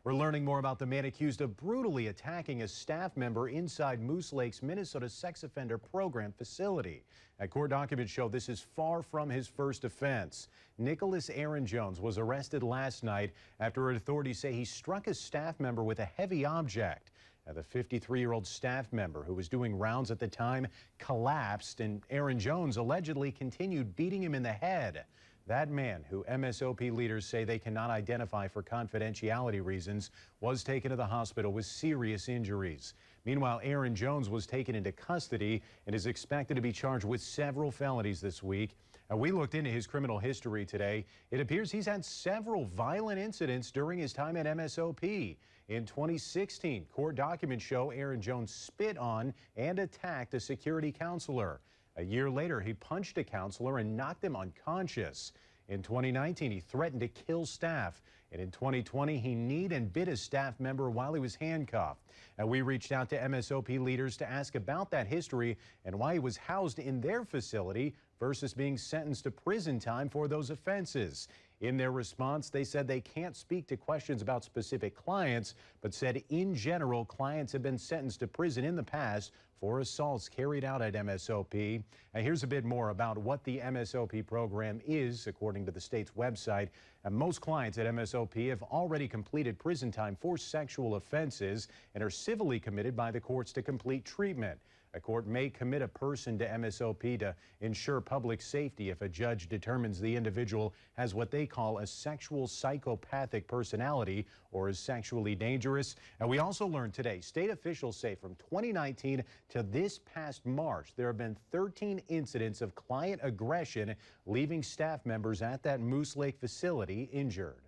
We're learning more about the man accused of brutally attacking a staff member inside Moose Lake's Minnesota sex offender program facility. Court documents show this is far from his first offense. Nicolas Aron-Jones was arrested last night after authorities say he struck a staff member with a heavy object. The 53-year-old staff member who was doing rounds at the time collapsed, and Aron-Jones allegedly continued beating him in the head. That man, who MSOP leaders say they cannot identify for confidentiality reasons, was taken to the hospital with serious injuries. Meanwhile, Aron-Jones was taken into custody and is expected to be charged with several felonies this week. We looked into his criminal history today. It appears he's had several violent incidents during his time at MSOP. In 2016, court documents show Aron-Jones spit on and attacked a security counselor. A year later, he punched a counselor and knocked him unconscious. In 2019, he threatened to kill staff. And in 2020, he kneed and bit a staff member while he was handcuffed. We reached out to MSOP leaders to ask about that history and why he was housed in their facility versus being sentenced to prison time for those offenses. In their response, they said they can't speak to questions about specific clients, but said in general, clients have been sentenced to prison in the past for assaults carried out at MSOP. Here's a bit more about what the MSOP program is, according to the state's website. Most clients at MSOP have already completed prison time for sexual offenses and are civilly committed by the courts to complete treatment. A court may commit a person to MSOP to ensure public safety if a judge determines the individual has what they call a sexual psychopathic personality or is sexually dangerous. We also learned today state officials say from 2019 to this past March, there have been 13 incidents of client aggression, leaving staff members at that Moose Lake facility injured.